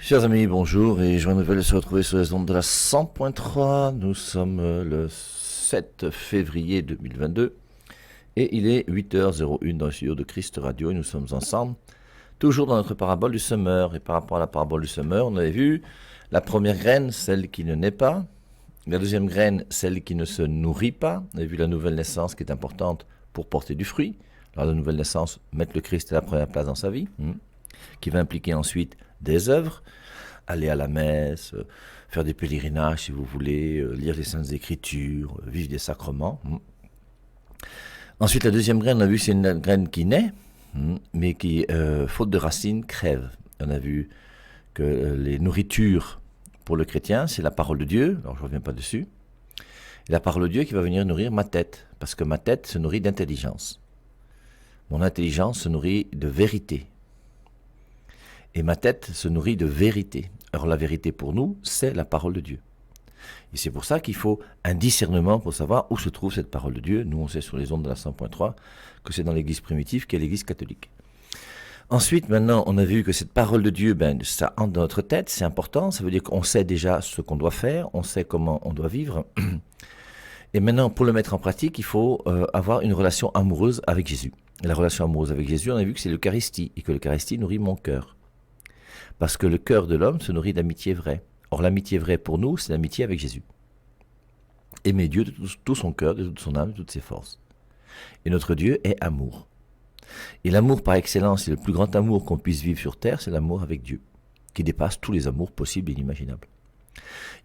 Chers amis, bonjour et joie nouvelle de se retrouver sur les ondes de la 100.3. Nous sommes le 7 février 2022 et il est 8h01 dans le studio de Christ Radio et nous sommes ensemble, toujours dans notre parabole du semeur. Et par rapport à la parabole du semeur, on avait vu la première graine, celle qui ne naît pas, la deuxième graine, celle qui ne se nourrit pas. On avait vu la nouvelle naissance qui est importante pour porter du fruit. Alors la nouvelle naissance, mettre le Christ à la première place dans sa vie, qui va impliquer ensuite des œuvres, aller à la messe, faire des pèlerinages si vous voulez, lire les Saintes Écritures, vivre des sacrements. Ensuite, la deuxième graine, on a vu que c'est une graine qui naît, mais qui, faute de racines, crève. On a vu que les nourritures pour le chrétien, c'est la parole de Dieu, alors je ne reviens pas dessus, et la parole de Dieu qui va venir nourrir ma tête, parce que ma tête se nourrit d'intelligence. Mon intelligence se nourrit de vérité. Et ma tête se nourrit de vérité. Alors la vérité pour nous, c'est la parole de Dieu. Et c'est pour ça qu'il faut un discernement pour savoir où se trouve cette parole de Dieu. Nous, on sait sur les ondes de la 100.3 que c'est dans l'église primitive qui est l'église catholique. Ensuite, maintenant, on a vu que cette parole de Dieu, ça entre dans notre tête, c'est important. Ça veut dire qu'on sait déjà ce qu'on doit faire, on sait comment on doit vivre. Et maintenant, pour le mettre en pratique, il faut avoir une relation amoureuse avec Jésus. Et la relation amoureuse avec Jésus, on a vu que c'est l'Eucharistie, et que l'Eucharistie nourrit mon cœur. Parce que le cœur de l'homme se nourrit d'amitié vraie. Or, l'amitié vraie pour nous, c'est l'amitié avec Jésus. Aimer Dieu de tout son cœur, de toute son âme, de toutes ses forces. Et notre Dieu est amour. Et l'amour par excellence, et le plus grand amour qu'on puisse vivre sur terre, c'est l'amour avec Dieu, qui dépasse tous les amours possibles et inimaginables.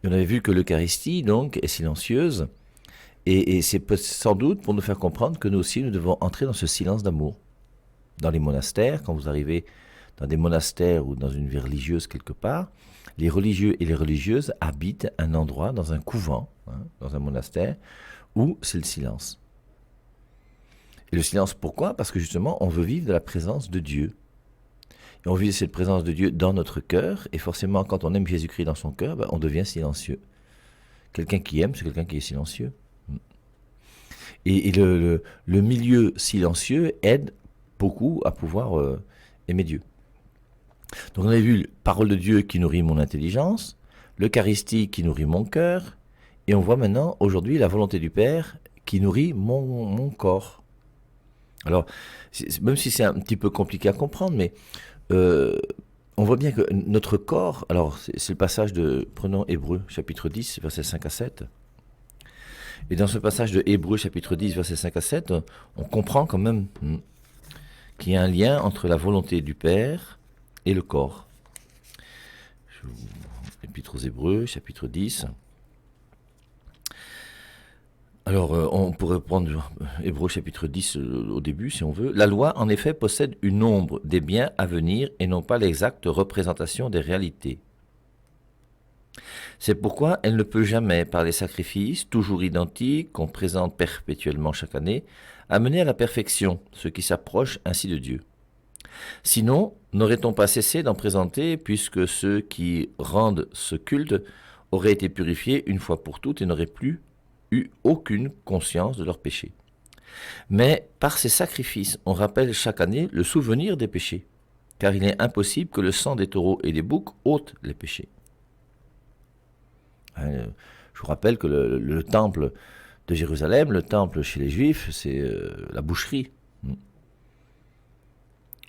Et on avait vu que l'Eucharistie, donc, est silencieuse, et c'est sans doute pour nous faire comprendre que nous aussi, nous devons entrer dans ce silence d'amour. Dans les monastères, quand vous arrivez dans des monastères ou dans une vie religieuse quelque part, les religieux et les religieuses habitent un endroit, dans un couvent, dans un monastère, où c'est le silence. Et le silence, pourquoi ? Parce que justement, on veut vivre de la présence de Dieu. Et on vit cette présence de Dieu dans notre cœur, et forcément, quand on aime Jésus-Christ dans son cœur, on devient silencieux. Quelqu'un qui aime, c'est quelqu'un qui est silencieux. Et le milieu silencieux aide beaucoup à pouvoir aimer Dieu. Donc on a vu la parole de Dieu qui nourrit mon intelligence, l'Eucharistie qui nourrit mon cœur, et on voit maintenant aujourd'hui la volonté du Père qui nourrit mon corps. Alors, même si c'est un petit peu compliqué à comprendre, mais on voit bien que notre corps, alors c'est le passage de, prenons Hébreux chapitre 10, versets 5 à 7, et dans ce passage de Hébreux chapitre 10, versets 5 à 7, on comprend quand même qu'il y a un lien entre la volonté du Père et le corps. Épître aux Hébreux, chapitre 10. Alors, on pourrait prendre Hébreux, chapitre 10 au début, si on veut. La loi, en effet, possède une ombre des biens à venir et non pas l'exacte représentation des réalités. C'est pourquoi elle ne peut jamais, par les sacrifices, toujours identiques, qu'on présente perpétuellement chaque année, amener à la perfection ce qui s'approche ainsi de Dieu. Sinon, n'aurait-on pas cessé d'en présenter, puisque ceux qui rendent ce culte auraient été purifiés une fois pour toutes et n'auraient plus eu aucune conscience de leurs péchés. Mais par ces sacrifices, on rappelle chaque année le souvenir des péchés, car il est impossible que le sang des taureaux et des boucs ôte les péchés. Je vous rappelle que le temple de Jérusalem, le temple chez les Juifs, c'est la boucherie.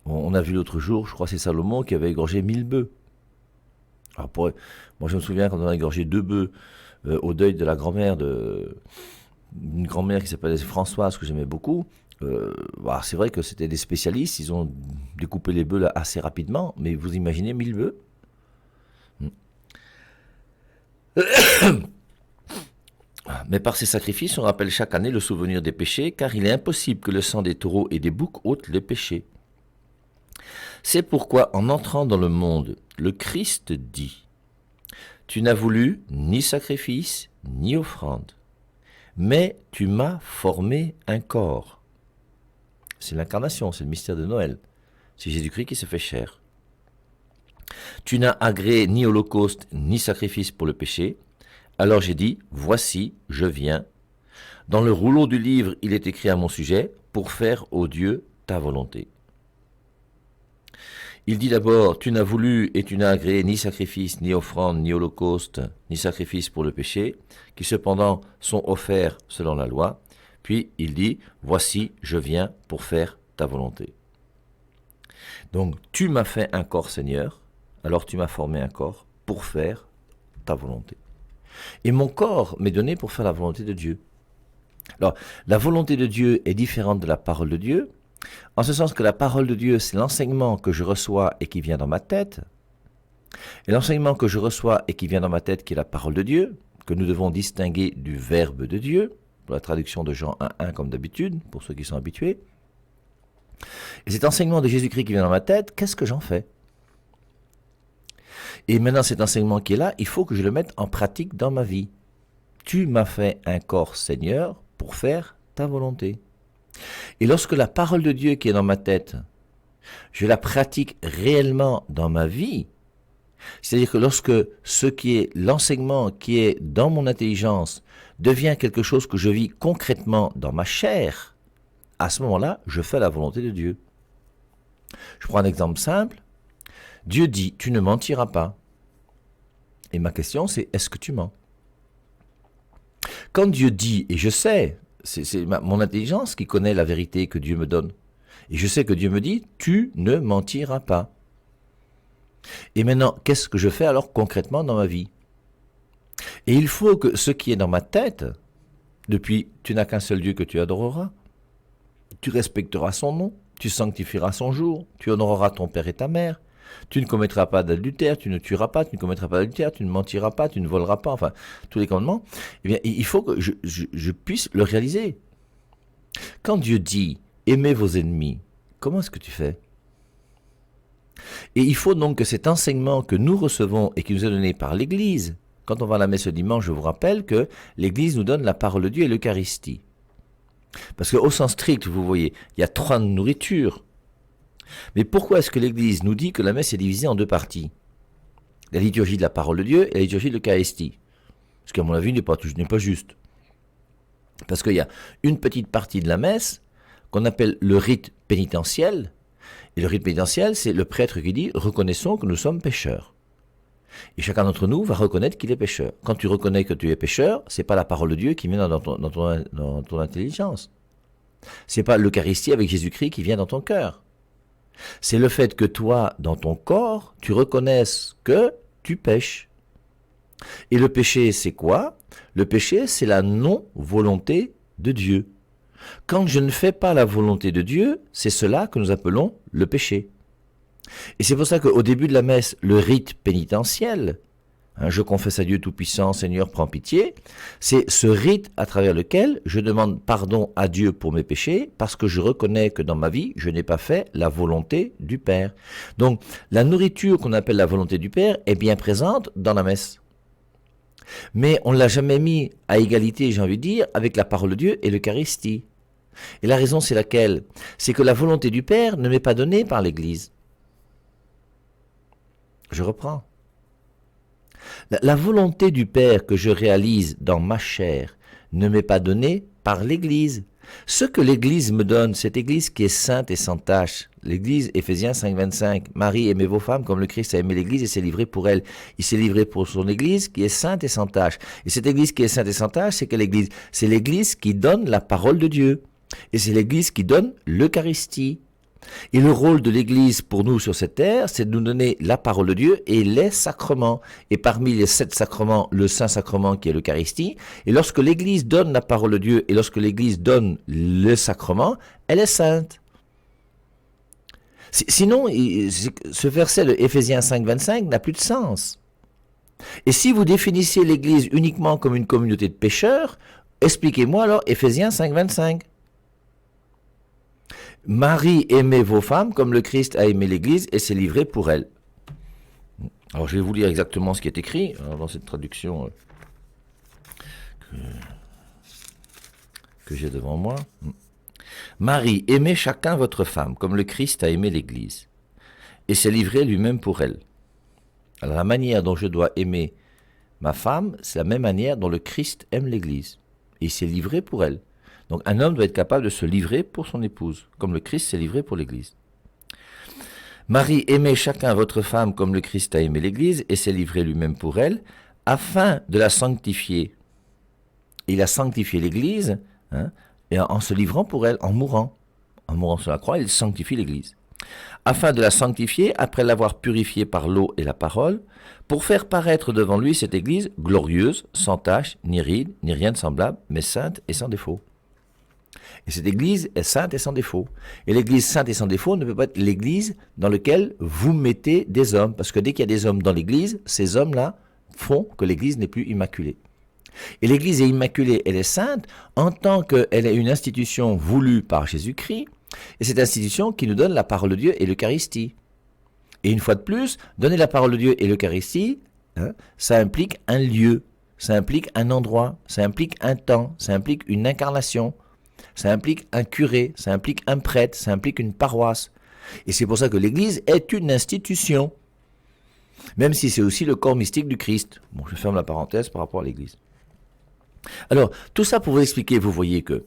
On a vu l'autre jour, je crois que c'est Salomon qui avait égorgé 1000 bœufs. Alors moi je me souviens quand on a égorgé 2 bœufs au deuil de la grand-mère d'une grand-mère qui s'appelait Françoise, que j'aimais beaucoup. C'est vrai que c'était des spécialistes, ils ont découpé les bœufs là assez rapidement, mais vous imaginez 1000 bœufs. Mais par ces sacrifices, on rappelle chaque année le souvenir des péchés, car il est impossible que le sang des taureaux et des boucs ôte les péchés. C'est pourquoi, en entrant dans le monde, le Christ dit « Tu n'as voulu ni sacrifice, ni offrande, mais tu m'as formé un corps. » C'est l'incarnation, c'est le mystère de Noël. C'est Jésus-Christ qui se fait chair. « Tu n'as agréé ni holocauste, ni sacrifice pour le péché. Alors j'ai dit, voici, je viens. Dans le rouleau du livre, il est écrit à mon sujet, pour faire, ô Dieu, ta volonté. » Il dit d'abord, tu n'as voulu et tu n'as agréé ni sacrifice, ni offrande, ni holocauste, ni sacrifice pour le péché, qui cependant sont offerts selon la loi. Puis il dit, voici, je viens pour faire ta volonté. Donc, tu m'as fait un corps, Seigneur, alors tu m'as formé un corps pour faire ta volonté. Et mon corps m'est donné pour faire la volonté de Dieu. Alors, la volonté de Dieu est différente de la parole de Dieu, en ce sens que la parole de Dieu, c'est l'enseignement que je reçois et qui vient dans ma tête. Et l'enseignement que je reçois et qui vient dans ma tête, qui est la parole de Dieu, que nous devons distinguer du verbe de Dieu, pour la traduction de Jean 1.1 comme d'habitude, pour ceux qui sont habitués. Et cet enseignement de Jésus-Christ qui vient dans ma tête, qu'est-ce que j'en fais? Et maintenant, cet enseignement qui est là, il faut que je le mette en pratique dans ma vie. Tu m'as fait un corps, Seigneur, pour faire ta volonté. Et lorsque la parole de Dieu qui est dans ma tête, je la pratique réellement dans ma vie, c'est-à-dire que lorsque ce qui est l'enseignement qui est dans mon intelligence devient quelque chose que je vis concrètement dans ma chair, à ce moment-là, je fais la volonté de Dieu. Je prends un exemple simple. Dieu dit, tu ne mentiras pas. Et ma question, c'est, est-ce que tu mens? Quand Dieu dit, et je sais, c'est mon intelligence qui connaît la vérité que Dieu me donne. Et je sais que Dieu me dit, tu ne mentiras pas. Et maintenant, qu'est-ce que je fais alors concrètement dans ma vie? Et il faut que ce qui est dans ma tête, depuis tu n'as qu'un seul Dieu que tu adoreras, tu respecteras son nom, tu sanctifieras son jour, tu honoreras ton père et ta mère, tu ne commettras pas d'adultère, tu ne tueras pas, tu ne commettras pas d'adultère, tu ne mentiras pas, tu ne voleras pas, enfin, tous les commandements, eh bien, il faut que je puisse le réaliser. Quand Dieu dit « aimez vos ennemis », comment est-ce que tu fais? Et il faut donc que cet enseignement que nous recevons et qui nous est donné par l'Église, quand on va à la messe le dimanche, je vous rappelle que l'Église nous donne la parole de Dieu et l'Eucharistie. Parce qu'au sens strict, vous voyez, il y a 3 nourritures. Mais pourquoi est-ce que l'Église nous dit que la messe est divisée en 2 parties? La liturgie de la parole de Dieu et la liturgie de l'Eucharistie. Ce qui, à mon avis, n'est pas juste. Parce qu'il y a une petite partie de la messe qu'on appelle le rite pénitentiel. Et le rite pénitentiel, c'est le prêtre qui dit « reconnaissons que nous sommes pécheurs ». Et chacun d'entre nous va reconnaître qu'il est pécheur. Quand tu reconnais que tu es pécheur, c'est pas la parole de Dieu qui vient dans ton intelligence. C'est pas l'Eucharistie avec Jésus-Christ qui vient dans ton cœur. C'est le fait que toi, dans ton corps, tu reconnaisses que tu pèches. Et le péché, c'est quoi? Le péché, c'est la non-volonté de Dieu. Quand je ne fais pas la volonté de Dieu, c'est cela que nous appelons le péché. Et c'est pour ça qu'au début de la messe, le rite pénitentiel, je confesse à Dieu Tout-Puissant, Seigneur, prends pitié, c'est ce rite à travers lequel je demande pardon à Dieu pour mes péchés, parce que je reconnais que dans ma vie, je n'ai pas fait la volonté du Père. Donc, la nourriture qu'on appelle la volonté du Père est bien présente dans la messe. Mais on ne l'a jamais mis à égalité, j'ai envie de dire, avec la parole de Dieu et l'Eucharistie. Et la raison, c'est laquelle? C'est que la volonté du Père ne m'est pas donnée par l'Église. Je reprends. La volonté du Père que je réalise dans ma chair ne m'est pas donnée par l'Église. Ce que l'Église me donne, cette Église qui est sainte et sans tache, l'Église, Éphésiens 5.25, Marie, aimez vos femmes comme le Christ a aimé l'Église et s'est livré pour elle. Il s'est livré pour son Église qui est sainte et sans tache. Et cette Église qui est sainte et sans tache, c'est quelle Église? C'est l'Église qui donne la parole de Dieu. Et c'est l'Église qui donne l'Eucharistie. Et le rôle de l'Église pour nous sur cette terre, c'est de nous donner la parole de Dieu et les sacrements. Et parmi les 7 sacrements, le Saint-Sacrement qui est l'Eucharistie. Et lorsque l'Église donne la parole de Dieu et lorsque l'Église donne le sacrement, elle est sainte. Sinon, ce verset de Éphésiens 5.25 n'a plus de sens. Et si vous définissiez l'Église uniquement comme une communauté de pécheurs, expliquez-moi alors Éphésiens 5.25. Marie, aimez vos femmes comme le Christ a aimé l'Église et s'est livré pour elle. Alors je vais vous lire exactement ce qui est écrit dans cette traduction que j'ai devant moi. Marie, aimez chacun votre femme comme le Christ a aimé l'Église et s'est livré lui-même pour elle. Alors la manière dont je dois aimer ma femme, c'est la même manière dont le Christ aime l'Église et il s'est livré pour elle. Donc un homme doit être capable de se livrer pour son épouse, comme le Christ s'est livré pour l'Église. Marie, aimez chacun votre femme comme le Christ a aimé l'Église et s'est livré lui-même pour elle, afin de la sanctifier. Il a sanctifié l'Église, et en se livrant pour elle, en mourant sur la croix, il sanctifie l'Église. Afin de la sanctifier, après l'avoir purifiée par l'eau et la parole, pour faire paraître devant lui cette Église glorieuse, sans tache, ni ride, ni rien de semblable, mais sainte et sans défaut. Et cette Église est sainte et sans défaut. Et l'Église sainte et sans défaut ne peut pas être l'Église dans laquelle vous mettez des hommes, parce que dès qu'il y a des hommes dans l'Église, ces hommes-là font que l'Église n'est plus immaculée. Et l'Église est immaculée, elle est sainte, en tant qu'elle est une institution voulue par Jésus-Christ, et cette institution qui nous donne la parole de Dieu et l'Eucharistie. Et une fois de plus, donner la parole de Dieu et l'Eucharistie, ça implique un lieu, ça implique un endroit, ça implique un temps, ça implique une incarnation, ça implique un curé, ça implique un prêtre, ça implique une paroisse. Et c'est pour ça que l'Église est une institution, même si c'est aussi le corps mystique du Christ. Bon, je ferme la parenthèse par rapport à l'Église. Alors, tout ça pour vous expliquer, vous voyez que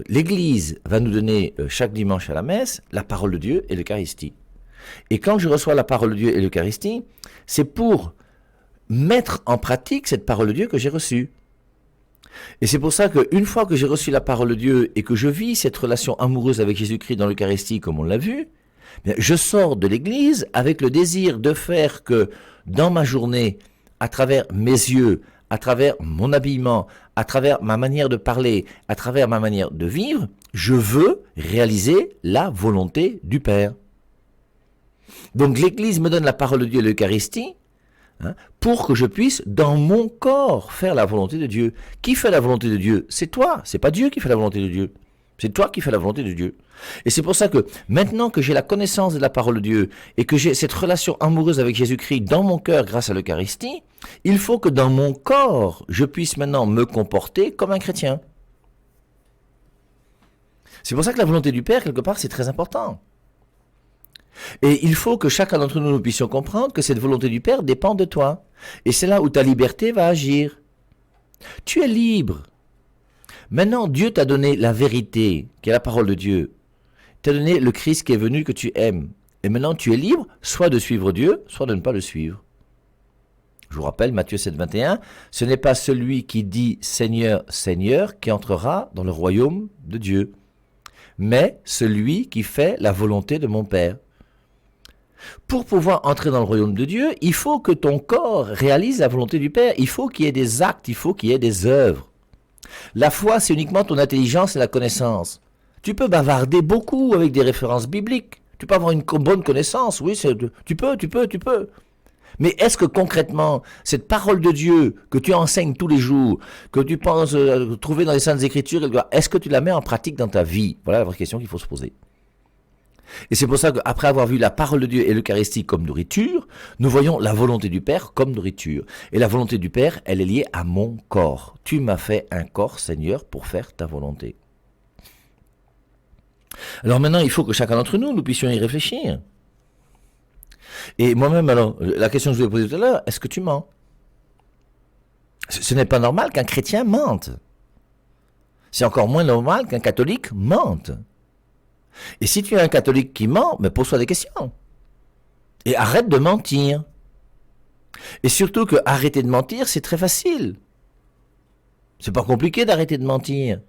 l'Église va nous donner chaque dimanche à la messe la parole de Dieu et l'Eucharistie. Et quand je reçois la parole de Dieu et l'Eucharistie, c'est pour mettre en pratique cette parole de Dieu que j'ai reçue. Et c'est pour ça qu'une fois que j'ai reçu la parole de Dieu et que je vis cette relation amoureuse avec Jésus-Christ dans l'Eucharistie comme on l'a vu, bien, je sors de l'Église avec le désir de faire que dans ma journée, à travers mes yeux, à travers mon habillement, à travers ma manière de parler, à travers ma manière de vivre, je veux réaliser la volonté du Père. Donc l'Église me donne la parole de Dieu et l'Eucharistie pour que je puisse, dans mon corps, faire la volonté de Dieu. Qui fait la volonté de Dieu? C'est toi, c'est pas Dieu qui fait la volonté de Dieu. C'est toi qui fais la volonté de Dieu. Et c'est pour ça que maintenant que j'ai la connaissance de la parole de Dieu et que j'ai cette relation amoureuse avec Jésus-Christ dans mon cœur grâce à l'Eucharistie, il faut que dans mon corps, je puisse maintenant me comporter comme un chrétien. C'est pour ça que la volonté du Père, quelque part, c'est très important. Et il faut que chacun d'entre nous puissions comprendre que cette volonté du Père dépend de toi. Et c'est là où ta liberté va agir. Tu es libre. Maintenant, Dieu t'a donné la vérité, qui est la parole de Dieu. Il t'a donné le Christ qui est venu, que tu aimes. Et maintenant, tu es libre, soit de suivre Dieu, soit de ne pas le suivre. Je vous rappelle, Matthieu 7, 21, ce n'est pas celui qui dit « Seigneur, Seigneur » qui entrera dans le royaume de Dieu, mais celui qui fait la volonté de mon Père. Pour pouvoir entrer dans le royaume de Dieu, il faut que ton corps réalise la volonté du Père. Il faut qu'il y ait des actes, il faut qu'il y ait des œuvres. La foi, c'est uniquement ton intelligence et la connaissance. Tu peux bavarder beaucoup avec des références bibliques. Tu peux avoir une bonne connaissance, oui, tu peux. Mais est-ce que concrètement, cette parole de Dieu que tu enseignes tous les jours, que tu penses trouver dans les Saintes Écritures, est-ce que tu la mets en pratique dans ta vie? Voilà la vraie question qu'il faut se poser. Et c'est pour ça qu'après avoir vu la parole de Dieu et l'Eucharistie comme nourriture, nous voyons la volonté du Père comme nourriture. Et la volonté du Père, elle est liée à mon corps. Tu m'as fait un corps, Seigneur, pour faire ta volonté. Alors maintenant, il faut que chacun d'entre nous, nous puissions y réfléchir. Et moi-même, alors, la question que je vous ai posée tout à l'heure, est-ce que tu mens? Ce n'est pas normal qu'un chrétien mente. C'est encore moins normal qu'un catholique mente. Et si tu es un catholique qui ment, mais pose-toi des questions. Et arrête de mentir. Et surtout que arrêter de mentir, c'est très facile. C'est pas compliqué d'arrêter de mentir.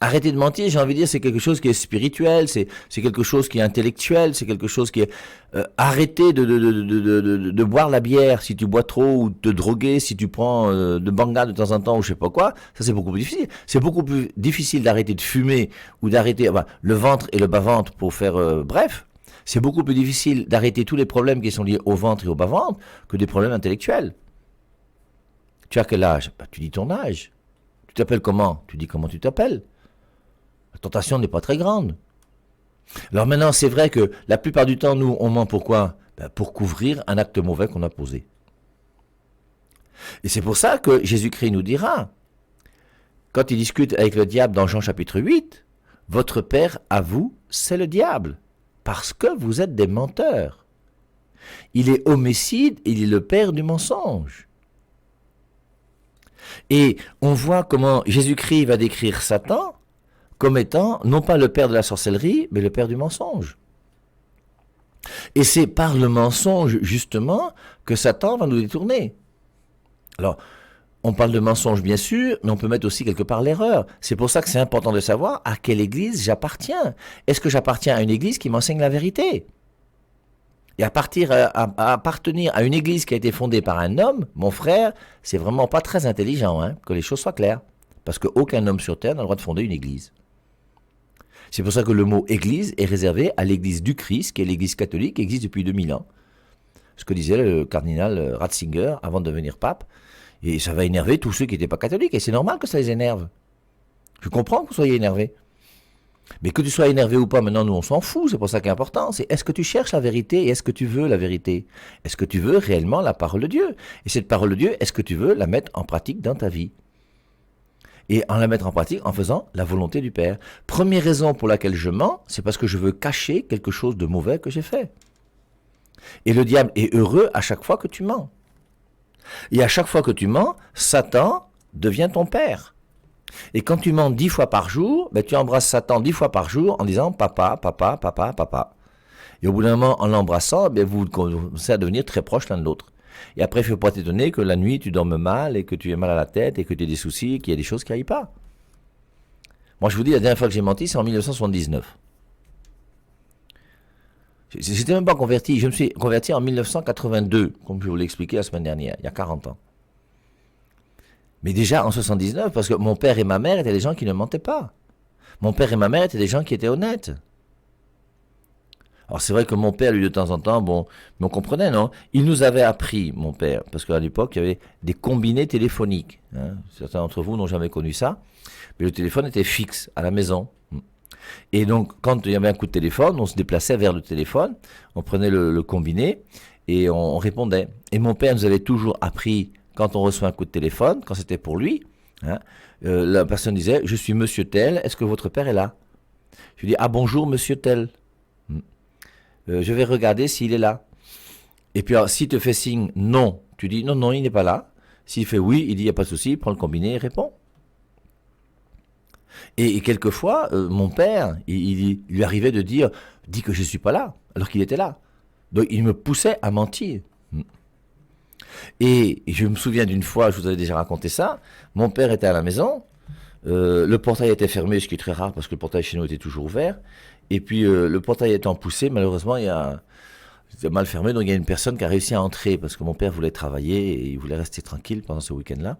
Arrêter de mentir, j'ai envie de dire, c'est quelque chose qui est spirituel, c'est quelque chose qui est intellectuel, c'est quelque chose qui est... arrêter de boire la bière si tu bois trop, ou de droguer si tu prends de banga de temps en temps, ou je sais pas quoi, ça c'est beaucoup plus difficile. C'est beaucoup plus difficile d'arrêter de fumer, ou d'arrêter le ventre et le bas-ventre pour faire... bref, c'est beaucoup plus difficile d'arrêter tous les problèmes qui sont liés au ventre et au bas-ventre que des problèmes intellectuels. Tu as quel âge? Tu dis ton âge. Tu t'appelles comment? Tu dis comment tu t'appelles. La tentation n'est pas très grande. Alors maintenant, c'est vrai que la plupart du temps, nous, on ment pourquoi? Pour couvrir un acte mauvais qu'on a posé. Et c'est pour ça que Jésus-Christ nous dira, quand il discute avec le diable dans Jean chapitre 8, « Votre père à vous, c'est le diable, parce que vous êtes des menteurs. Il est homicide, il est le père du mensonge. » Et on voit comment Jésus-Christ va décrire Satan comme étant non pas le père de la sorcellerie, mais le père du mensonge. Et c'est par le mensonge, justement, que Satan va nous détourner. Alors, on parle de mensonge, bien sûr, mais on peut mettre aussi quelque part l'erreur. C'est pour ça que c'est important de savoir à quelle église j'appartiens. Est-ce que j'appartiens à une église qui m'enseigne la vérité ? Et à appartenir à une église qui a été fondée par un homme, mon frère, c'est vraiment pas très intelligent, hein, que les choses soient claires. Parce qu'aucun homme sur terre n'a le droit de fonder une église. C'est pour ça que le mot église est réservé à l'église du Christ, qui est l'église catholique, qui existe depuis 2000 ans. Ce que disait le cardinal Ratzinger avant de devenir pape. Et ça va énerver tous ceux qui n'étaient pas catholiques. Et c'est normal que ça les énerve. Je comprends que vous soyez énervés. Mais que tu sois énervé ou pas, maintenant, nous, on s'en fout. C'est pour ça qui est important. C'est est-ce que tu cherches la vérité et est-ce que tu veux la vérité ? Est-ce que tu veux réellement la parole de Dieu ? Et cette parole de Dieu, est-ce que tu veux la mettre en pratique dans ta vie ? Et en la mettre en pratique en faisant la volonté du Père. Première raison pour laquelle je mens, c'est parce que je veux cacher quelque chose de mauvais que j'ai fait. Et le diable est heureux à chaque fois que tu mens. Et à chaque fois que tu mens, Satan devient ton père. Et quand tu mens 10 fois par jour, ben tu embrasses Satan 10 fois par jour en disant papa, papa, papa, papa. Et au bout d'un moment, en l'embrassant, ben vous commencez à devenir très proches l'un de l'autre. Et après, il ne faut pas t'étonner que la nuit, tu dormes mal et que tu aies mal à la tête et que tu aies des soucis et qu'il y a des choses qui n'aillent pas. Moi, je vous dis, la dernière fois que j'ai menti, c'est en 1979. J'étais même pas converti. Je me suis converti en 1982, comme je vous l'ai expliqué la semaine dernière, il y a 40 ans. Mais déjà en 79, parce que mon père et ma mère étaient des gens qui ne mentaient pas. Mon père et ma mère étaient des gens qui étaient honnêtes. Alors c'est vrai que mon père, lui, de temps en temps, bon, mais on comprenait, non ? Il nous avait appris, mon père, parce qu'à l'époque, il y avait des combinés téléphoniques. Hein. Certains d'entre vous n'ont jamais connu ça, mais le téléphone était fixe à la maison. Et donc, quand il y avait un coup de téléphone, on se déplaçait vers le téléphone, on prenait le combiné et on répondait. Et mon père nous avait toujours appris, quand on reçoit un coup de téléphone, quand c'était pour lui, hein, la personne disait « Je suis monsieur tel, est-ce que votre père est là ?» Je lui dis « Ah bonjour monsieur tel. Je vais regarder s'il est là. » Et puis, s'il te fait signe « Non », tu dis « Non, non, il n'est pas là. » S'il fait « Oui », il dit « Il n'y a pas de souci, il prend le combiné et répond. » Et quelquefois, mon père, il lui arrivait de dire « Dis que je ne suis pas là », alors qu'il était là. Donc il me poussait à mentir. Et je me souviens d'une fois, je vous avais déjà raconté ça, mon père était à la maison, le portail était fermé, ce qui est très rare parce que le portail chez nous était toujours ouvert, et puis le portail étant poussé, malheureusement, c'était mal fermé, donc il y a une personne qui a réussi à entrer parce que mon père voulait travailler et il voulait rester tranquille pendant ce week-end-là.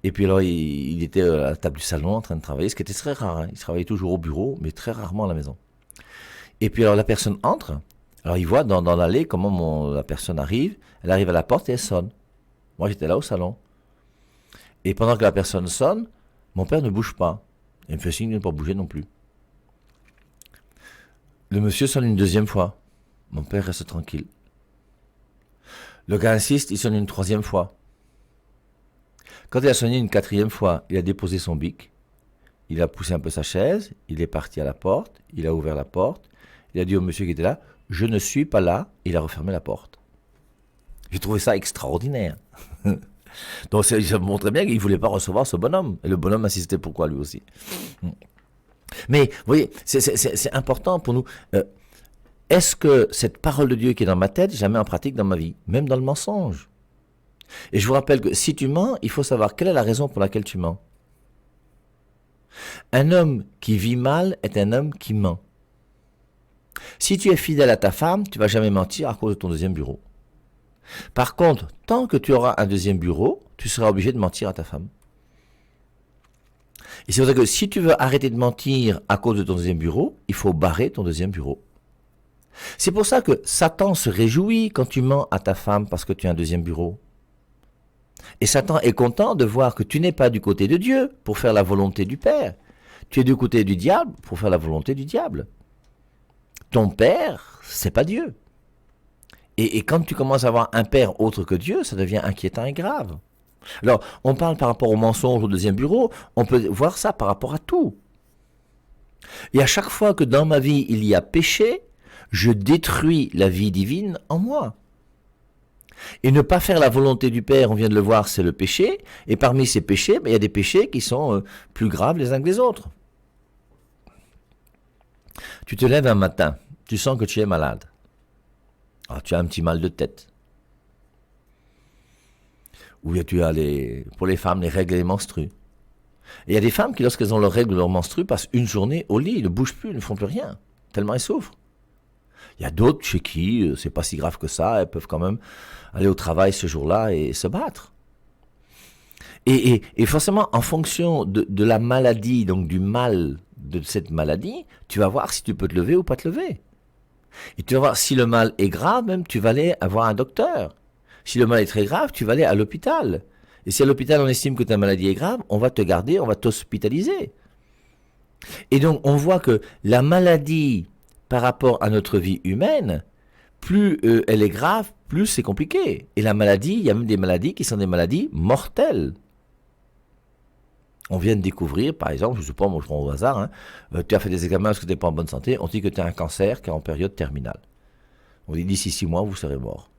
Et puis alors, il était à la table du salon en train de travailler, ce qui était très rare. Hein. Il travaillait toujours au bureau, mais très rarement à la maison. Et puis alors, la personne entre. Alors, il voit dans l'allée comment la personne arrive. Elle arrive à la porte et elle sonne. Moi, j'étais là au salon. Et pendant que la personne sonne, mon père ne bouge pas. Il me fait signe de ne pas bouger non plus. Le monsieur sonne une deuxième fois. Mon père reste tranquille. Le gars insiste, il sonne une troisième fois. Quand il a sonné une quatrième fois, il a déposé son bic, il a poussé un peu sa chaise, il est parti à la porte, il a ouvert la porte, il a dit au monsieur qui était là, « Je ne suis pas là », et il a refermé la porte. J'ai trouvé ça extraordinaire. Donc ça montrait bien qu'il ne voulait pas recevoir ce bonhomme. Et le bonhomme insistait pourquoi lui aussi. Mais vous voyez, c'est important pour nous. Est-ce que cette parole de Dieu qui est dans ma tête, je la mets en pratique dans ma vie, même dans le mensonge ? Et je vous rappelle que si tu mens, il faut savoir quelle est la raison pour laquelle tu mens. Un homme qui vit mal est un homme qui ment. Si tu es fidèle à ta femme, tu ne vas jamais mentir à cause de ton deuxième bureau. Par contre, tant que tu auras un deuxième bureau, tu seras obligé de mentir à ta femme. Et c'est pour ça que si tu veux arrêter de mentir à cause de ton deuxième bureau, il faut barrer ton deuxième bureau. C'est pour ça que Satan se réjouit quand tu mens à ta femme parce que tu as un deuxième bureau. Et Satan est content de voir que tu n'es pas du côté de Dieu pour faire la volonté du Père. Tu es du côté du diable pour faire la volonté du diable. Ton Père, c'est pas Dieu. Et quand tu commences à avoir un Père autre que Dieu, ça devient inquiétant et grave. Alors, on parle par rapport au mensonge au deuxième bureau, on peut voir ça par rapport à tout. Et à chaque fois que dans ma vie il y a péché, je détruis la vie divine en moi. Et ne pas faire la volonté du Père, on vient de le voir, c'est le péché. Et parmi ces péchés, il y a des péchés qui sont plus graves les uns que les autres. Tu te lèves un matin, tu sens que tu es malade. Alors, tu as un petit mal de tête. Ou bien tu as pour les femmes les règles et les menstrues. Et il y a des femmes qui, lorsqu'elles ont leurs règles ou leurs menstrues, passent une journée au lit, ne bougent plus, ne font plus rien, tellement elles souffrent. Il y a d'autres chez qui c'est pas si grave que ça, elles peuvent quand même aller au travail ce jour-là et se battre. Et forcément, en fonction de la maladie, donc du mal de cette maladie, tu vas voir si tu peux te lever ou pas te lever. Et tu vas voir si le mal est grave, même tu vas aller avoir un docteur. Si le mal est très grave, tu vas aller à l'hôpital. Et si à l'hôpital on estime que ta maladie est grave, on va te garder, on va t'hospitaliser. Et donc on voit que la maladie par rapport à notre vie humaine, plus elle est grave, plus c'est compliqué. Et la maladie, il y a même des maladies qui sont des maladies mortelles. On vient de découvrir, par exemple, je ne sais pas, moi je prends au hasard, hein, tu as fait des examens parce que tu n'es pas en bonne santé, on dit que tu as un cancer qui est en période terminale. On dit d'ici 6 mois, vous serez mort.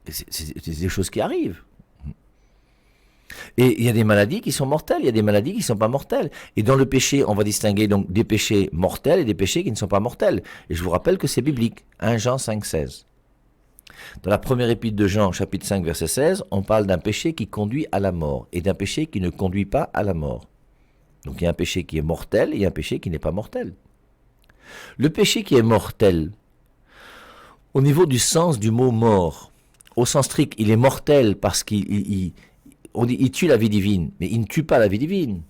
C'est des choses qui arrivent. Et il y a des maladies qui sont mortelles, il y a des maladies qui ne sont pas mortelles. Et dans le péché, on va distinguer donc des péchés mortels et des péchés qui ne sont pas mortels. Et je vous rappelle que c'est biblique, 1 Jean 5, 16. Dans la première épître de Jean, chapitre 5, verset 16, on parle d'un péché qui conduit à la mort et d'un péché qui ne conduit pas à la mort. Donc il y a un péché qui est mortel et il y a un péché qui n'est pas mortel. Le péché qui est mortel, au niveau du sens du mot mort, au sens strict, il est mortel parce qu'il tue la vie divine, mais il ne tue pas la vie divine.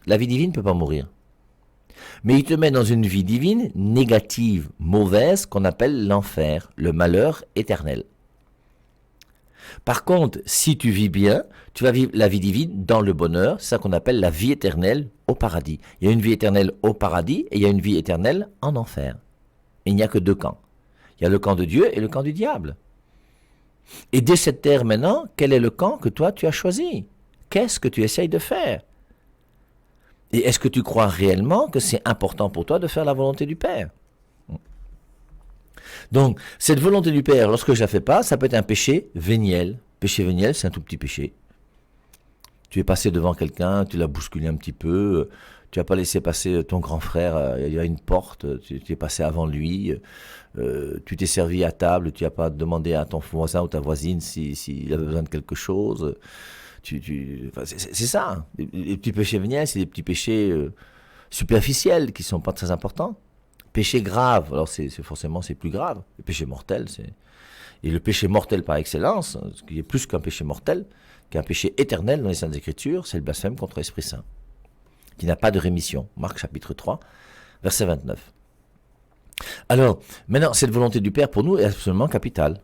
La vie divine ne peut pas mourir. Mais il te met dans une vie divine négative, mauvaise, qu'on appelle l'enfer, le malheur éternel. Par contre, si tu vis bien, tu vas vivre la vie divine dans le bonheur, c'est ça qu'on appelle la vie éternelle au paradis. Il y a une vie éternelle au paradis et il y a une vie éternelle en enfer. Et il n'y a que 2 camps. Il y a le camp de Dieu et le camp du diable. Et dès cette terre maintenant, quel est le camp que toi tu as choisi? Qu'est-ce que tu essayes de faire? Et est-ce que tu crois réellement que c'est important pour toi de faire la volonté du Père? Donc, cette volonté du Père, lorsque je ne la fais pas, ça peut être un péché véniel. Péché véniel, c'est un tout petit péché. Tu es passé devant quelqu'un, tu l'as bousculé un petit peu, tu n'as pas laissé passer ton grand frère, il y a une porte, tu es passé avant lui, tu t'es servi à table, tu n'as pas demandé à ton voisin ou ta voisine s'il avait besoin de quelque chose. C'est ça. Les petits péchés véniels, c'est des petits péchés superficiels qui ne sont pas très importants. Péché grave, alors forcément c'est plus grave. Le péché mortel, et le péché mortel par excellence, ce qui est plus qu'un péché mortel, qu'un péché éternel dans les Saintes Écritures, c'est le blasphème contre l'Esprit Saint, qui n'a pas de rémission. Marc chapitre 3, verset 29. Alors, maintenant, cette volonté du Père pour nous est absolument capitale.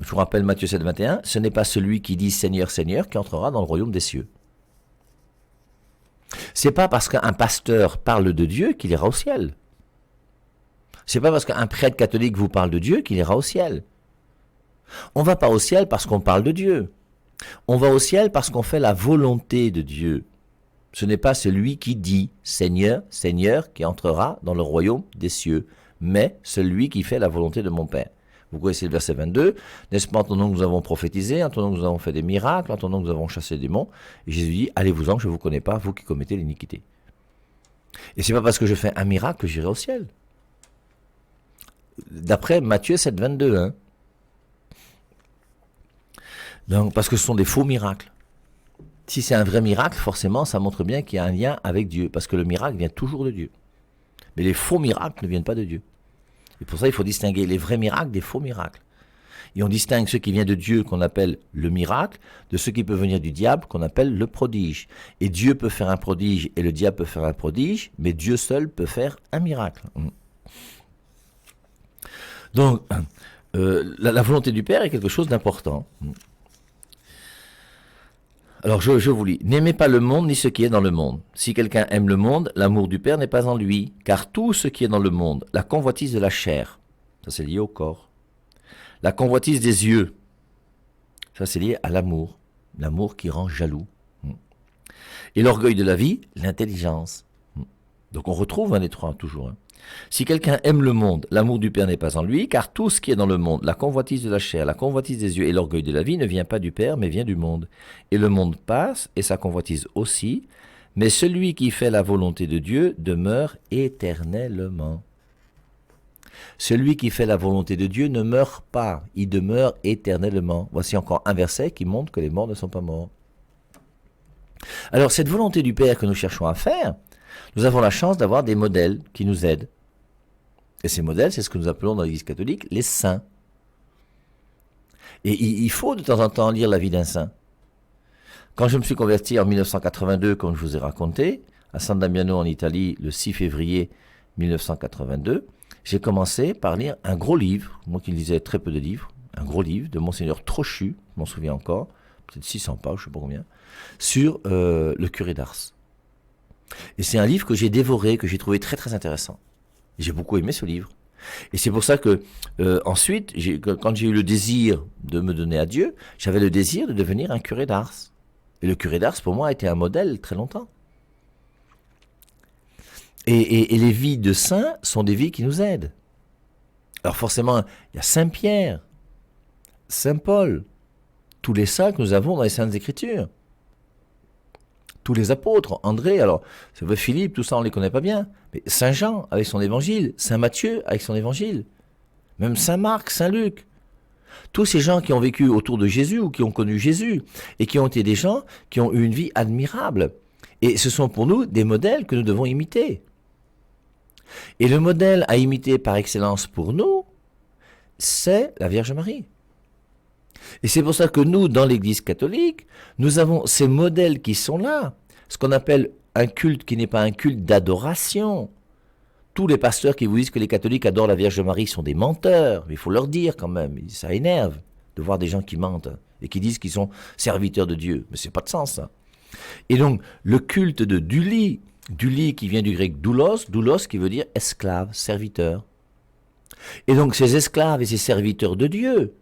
Je vous rappelle Matthieu 7, 21, ce n'est pas celui qui dit Seigneur, Seigneur qui entrera dans le royaume des cieux. C'est pas parce qu'un pasteur parle de Dieu qu'il ira au ciel. C'est pas parce qu'un prêtre catholique vous parle de Dieu qu'il ira au ciel. On va pas au ciel parce qu'on parle de Dieu. On va au ciel parce qu'on fait la volonté de Dieu. Ce n'est pas celui qui dit Seigneur, Seigneur qui entrera dans le royaume des cieux, mais celui qui fait la volonté de mon Père. Vous connaissez le verset 22, n'est-ce pas en ton nom que nous avons prophétisé, en ton nom que nous avons fait des miracles, en ton nom que nous avons chassé des démons. Et Jésus dit, allez-vous-en que je ne vous connais pas, vous qui commettez l'iniquité. Et c'est pas parce que je fais un miracle que j'irai au ciel. D'après Matthieu 7, 22. Hein. Donc, parce que ce sont des faux miracles. Si c'est un vrai miracle, forcément, ça montre bien qu'il y a un lien avec Dieu, parce que le miracle vient toujours de Dieu. Mais les faux miracles ne viennent pas de Dieu. Et pour ça, il faut distinguer les vrais miracles des faux miracles. Et on distingue ce qui vient de Dieu, qu'on appelle le miracle, de ce qui peut venir du diable, qu'on appelle le prodige. Et Dieu peut faire un prodige, et le diable peut faire un prodige, mais Dieu seul peut faire un miracle. Donc, la volonté du Père est quelque chose d'important. Alors je vous lis, n'aimez pas le monde ni ce qui est dans le monde. Si quelqu'un aime le monde, l'amour du Père n'est pas en lui, car tout ce qui est dans le monde, la convoitise de la chair, ça c'est lié au corps, la convoitise des yeux, ça c'est lié à l'amour, l'amour qui rend jaloux, et l'orgueil de la vie, l'intelligence. Donc on retrouve un des trois toujours. Si quelqu'un aime le monde, l'amour du Père n'est pas en lui, car tout ce qui est dans le monde, la convoitise de la chair, la convoitise des yeux et l'orgueil de la vie ne vient pas du Père, mais vient du monde. Et le monde passe, et sa convoitise aussi, mais celui qui fait la volonté de Dieu demeure éternellement. celui qui fait la volonté de Dieu ne meurt pas, il demeure éternellement. Voici encore un verset qui montre que les morts ne sont pas morts. Alors cette volonté du Père que nous cherchons à faire, nous avons la chance d'avoir des modèles qui nous aident. Et ces modèles, c'est ce que nous appelons dans l'Église catholique les saints. Et il faut de temps en temps lire la vie d'un saint. Quand je me suis converti en 1982, comme je vous ai raconté, à San Damiano en Italie, le 6 février 1982, j'ai commencé par lire un gros livre, moi qui lisais très peu de livres, un gros livre de Monseigneur Trochu, je m'en souviens encore, peut-être 600 pages, je ne sais pas combien, sur le curé d'Ars. Et c'est un livre que j'ai dévoré, que j'ai trouvé très très intéressant. J'ai beaucoup aimé ce livre. Et c'est pour ça que ensuite, quand j'ai eu le désir de me donner à Dieu, j'avais le désir de devenir un curé d'Ars. Et le curé d'Ars, pour moi, a été un modèle très longtemps. Et les vies de saints sont des vies qui nous aident. Alors forcément, il y a Saint Pierre, Saint Paul, tous les saints que nous avons dans les Saintes Écritures. Tous les apôtres, André, alors, c'est vrai, Philippe, tout ça, on ne les connaît pas bien. Mais Saint Jean, avec son évangile, Saint Matthieu, avec son évangile, même Saint Marc, Saint Luc. Tous ces gens qui ont vécu autour de Jésus ou qui ont connu Jésus et qui ont été des gens qui ont eu une vie admirable. Et ce sont pour nous des modèles que nous devons imiter. Et le modèle à imiter par excellence pour nous, c'est la Vierge Marie. Et c'est pour ça que nous, dans l'Église catholique, nous avons ces modèles qui sont là. Ce qu'on appelle un culte qui n'est pas un culte d'adoration. Tous les pasteurs qui vous disent que les catholiques adorent la Vierge Marie sont des menteurs. Mais il faut leur dire quand même, ça énerve de voir des gens qui mentent et qui disent qu'ils sont serviteurs de Dieu. Mais c'est pas de sens, ça. Et donc, le culte de Duli qui vient du grec doulos qui veut dire esclave, serviteur. Et donc, ces esclaves et ces serviteurs de Dieu,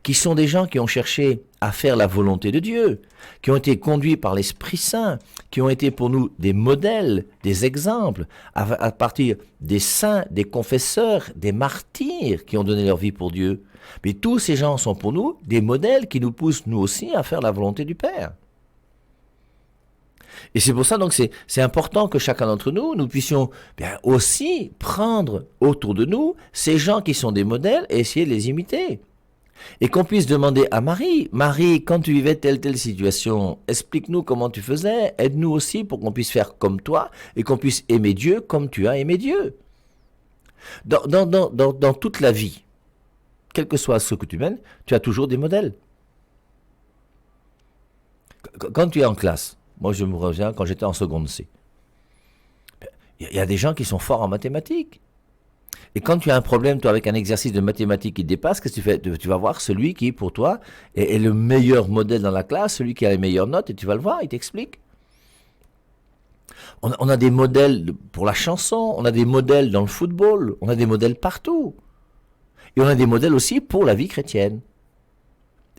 qui sont des gens qui ont cherché à faire la volonté de Dieu, qui ont été conduits par l'Esprit Saint, qui ont été pour nous des modèles, des exemples, à partir des saints, des confesseurs, des martyrs qui ont donné leur vie pour Dieu. Mais tous ces gens sont pour nous des modèles qui nous poussent nous aussi à faire la volonté du Père. Et c'est pour ça donc c'est important que chacun d'entre nous, nous puissions aussi prendre autour de nous ces gens qui sont des modèles et essayer de les imiter. Et qu'on puisse demander à Marie, Marie, quand tu vivais telle situation, explique-nous comment tu faisais, aide-nous aussi pour qu'on puisse faire comme toi et qu'on puisse aimer Dieu comme tu as aimé Dieu. Dans toute la vie, quel que soit ce que tu mènes, tu as toujours des modèles. Quand tu es en classe, moi je me reviens quand j'étais en seconde C, il y a des gens qui sont forts en mathématiques. Et quand tu as un problème, toi, avec un exercice de mathématiques qui te dépasse, qu'est-ce que tu fais? Tu vas voir celui qui, pour toi, est le meilleur modèle dans la classe, celui qui a les meilleures notes, et tu vas le voir, il t'explique. On a des modèles pour la chanson, on a des modèles dans le football, on a des modèles partout. Et on a des modèles aussi pour la vie chrétienne.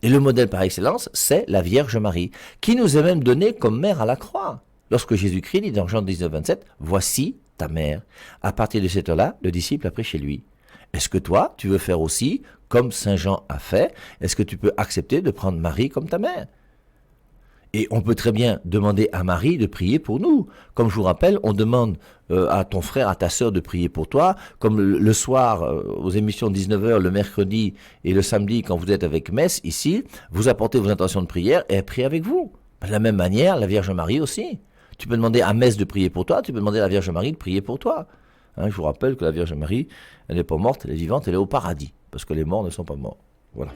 Et le modèle par excellence, c'est la Vierge Marie, qui nous est même donnée comme mère à la croix. Lorsque Jésus-Christ dit dans Jean 19, 27, « Voici ta mère ». À partir de cette heure-là, le disciple a pris chez lui. Est-ce que toi, tu veux faire aussi comme Saint Jean a fait? Est-ce que tu peux accepter de prendre Marie comme ta mère? Et on peut très bien demander à Marie de prier pour nous. Comme je vous rappelle, on demande à ton frère, à ta sœur de prier pour toi. Comme le soir, aux émissions de 19h, le mercredi et le samedi, quand vous êtes avec Messe, ici, vous apportez vos intentions de prière et elle prie avec vous. De la même manière, la Vierge Marie aussi. Tu peux demander à Messe de prier pour toi, tu peux demander à la Vierge Marie de prier pour toi. Je vous rappelle que la Vierge Marie, elle n'est pas morte, elle est vivante, elle est au paradis. Parce que les morts ne sont pas morts. Voilà.